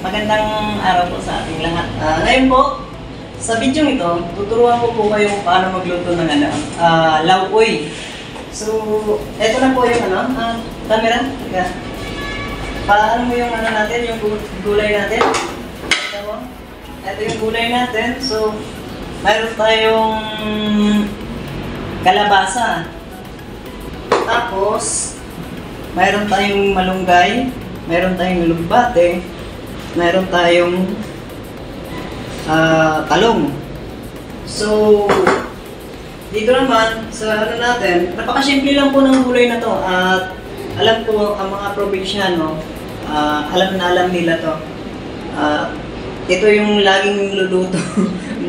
Magandang araw po sa ating lahat. Ngayon po, sa video ito, tuturuan ko po kayo kung paano magluto ng lauoy. So, eto na po yung camera. Paano mo yung natin, yung gulay natin. Ito yung gulay natin. So, mayroon tayong kalabasa. Tapos, mayroon tayong malunggay. Mayroon tayong lumbate. Mayroon tayong talong. So, dito naman, sa natin, napakasimple lang po ng gulay na to. At alam ko, ang mga probinsyano, alam nila to. Ito yung laging luluto.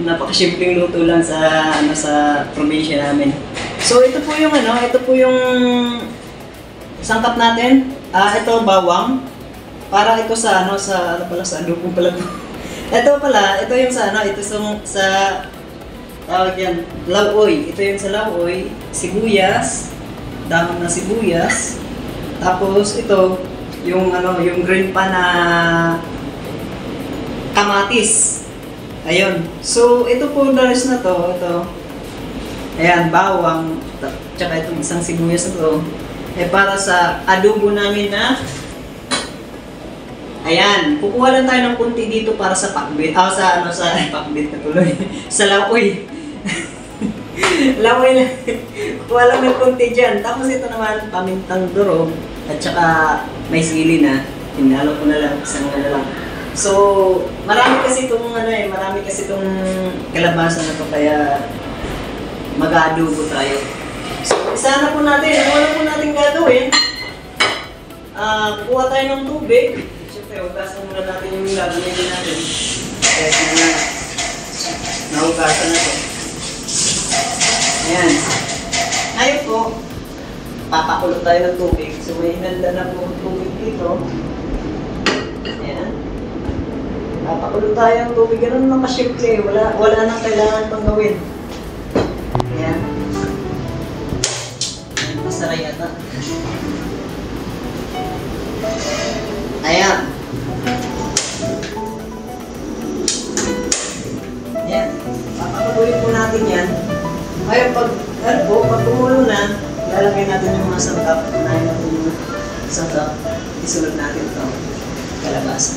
Napakasimpleng luto lang sa probinsya namin. So, ito po yung sangkap natin. Ito bawang. Para ito sa adobo pala to. Ito yung sa tawag yan, lauoy. Ito yung sa lauoy, sibuyas, dahon na sibuyas. Tapos ito yung yung green pa na kamatis. Ayun. So ito po dalis na to, ito. Ayan, bawang, tsaka itong isang sibuyas na to. Para sa adobo namin na ayan, kukuha lang tayo ng kunti dito para sa pakbit. Sa pakbit na tuloy. Sa lauoy. Lauoy lang. Kukuha lang ng kunti dyan. Tapos ito naman, pamintang durog. At saka may sili na. Hinalo ko na lang. Isang lang. So, marami kasi itong kalabasa na to. Kaya mag-adobo tayo. So, isa na po natin. Ano po natin gagawin? Kukuha tayo ng tubig. Hugasan muna natin yung gagawin natin. Kaya na nahugasan na ito. Ayan. Ngayon po, papakulo tayo ng tubig. So may hinanda na po tubig dito. Ayan. Papakulo tayo ng tubig. Ganun lang kasimple. Wala nang kailangan pang gawin. Ayan. Masarap yata. Ayan. Yan. Papakuloy po natin yan. Ngayon, pag tumulo na, lalagay natin yung mga sangkap. Unahin natin yung sangkap. Isulot natin ito. Kalabasa.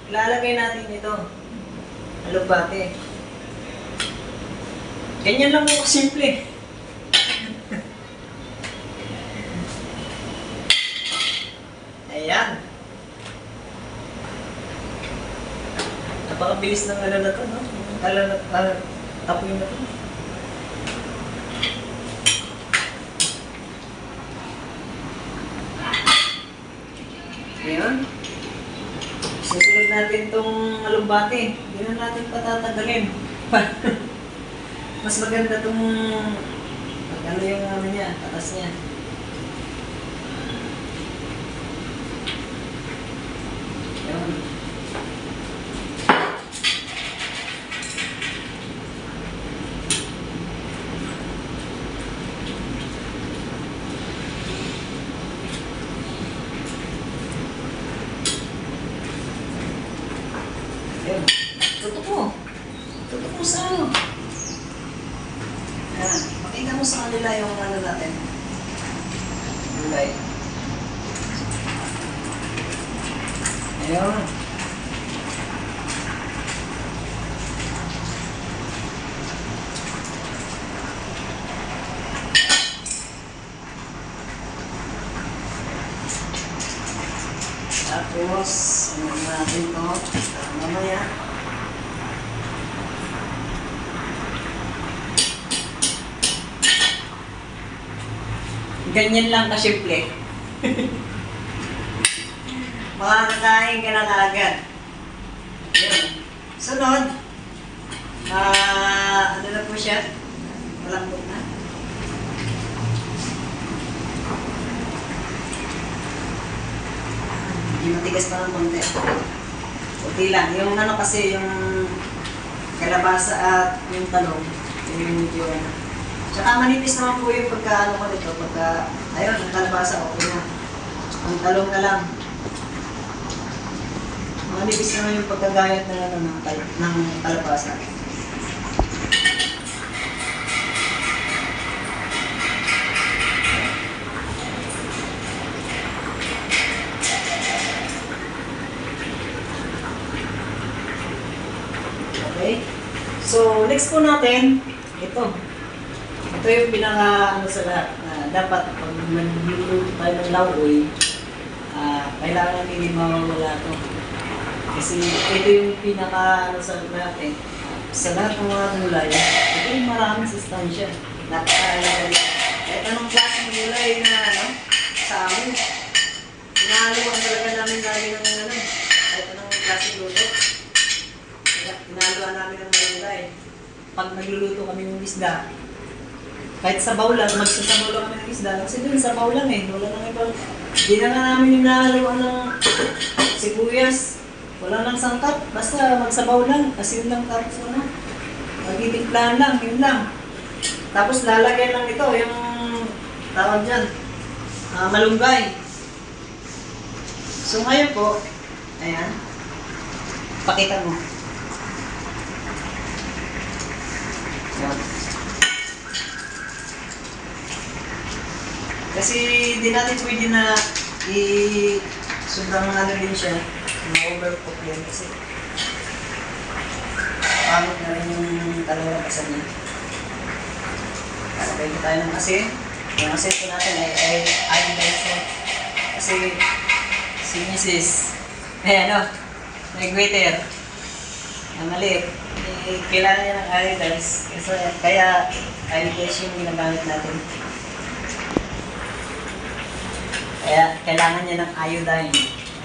Lalagay natin ito. Alubate. Ganyan lang po kasimple. Ayan. Napakabilis ng na to, no? Tapoy na to. Ayan. Susunod natin itong alumbate. Hindi na natin patatagalin. Mas maganda itong yung niya, tatas niya. Ayan. Tutok mo sa ano. Ayan. Makita mo sa kanila yung natin. Gulay. Ayan. Tapos, ano natin ito? Mamaya. Ganyan lang kasimple. Makakakain ka na kaagad. Ayan. Sunod. Ano na po siya? Malambot na. Hindi matigas pa ng konti. Puti lang. Yung kasi yung kalabasa at yung talong. Yung medyo Tsaka manipis naman po yung pagka-ano ko nito, ayun, ang kalabasa, okay na. Ang talong na lang. Manipis naman yung pagkagayat na ano, ng kalabasa. Okay? So, next po natin, ito. Ito yung pinaka ano sa lahat na dapat pag nagluluto tayo ng lauoy, kailangan hindi mawawala ito. Kasi ito yung pinaka ano sa natin. Sa lahat ng mga gulay, ito yung maraming sustansya. Napakalaga. Kahit anong klaseng gulay na ano, sa amin, inahaluan talaga namin lagi ng ano, kahit anong klaseng luto. Inahaluan namin ng mga gulay. Pag nagluluto kami ng isda, kahit sabaw lang, magsasabaw lang kami ng isda. Kasi dun, sabaw lang eh. Wala nang ibang... Di na nga namin inahaluan ng sibuyas. Wala nang sangkap. Basta magsabaw lang. Kasi yun lang tapos ano. Magtitimplahan lang, yun lang. Tapos lalagyan lang ito, yung tawag dyan, malunggay. So ngayon po, ayan. Pakita mo. Ayan. Kasi di natin pwede na sobrang ano din siya, na-overcook yan kasi pangit na rin yung kalawakasan niya. Kalagay tayo ng asin. Yung asin po natin ay iodine. Kasi si Mrs. Ano, may glitter na maliit. Kailangan niya ng iodine. Kaya iodine yung ginagamit natin. Kaya kailangan niya ng iodine.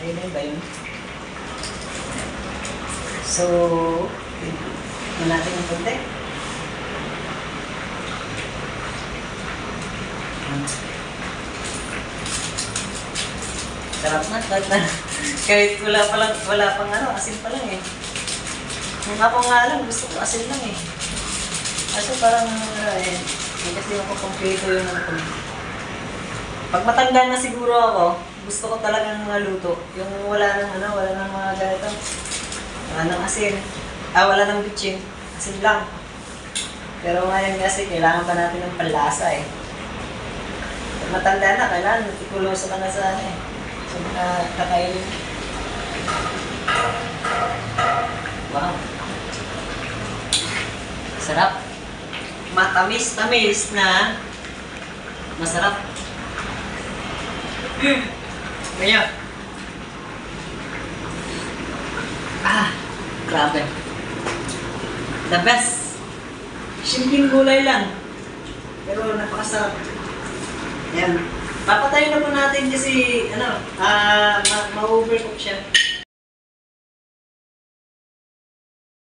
Iodine ba yun? So, tignan natin yung konti. Sarap na, kahit wala pang ano, asin pa lang eh. Kung ako nga lang, gusto ko asin lang eh. Kasi parang, hindi kasi makukompleto yung ano. Pag matanda na siguro ako, gusto ko talagang luto. Yung wala nang mga ganito. Wala nang asin. Wala nang bitchin. Asin lang. Pero ngayon kasi, kailangan pa natin ng panlasa eh. Pag matanda na, kailangan ikulosa ka na sa ano eh. Sa mga kakainin. Wow. Sarap. Matamis-tamis na masarap. Kaya. Grabe. The best. Simpleng gulay lang. Pero napakasarap. Ayan. Papatayin na po natin kasi, ma-overcook siya.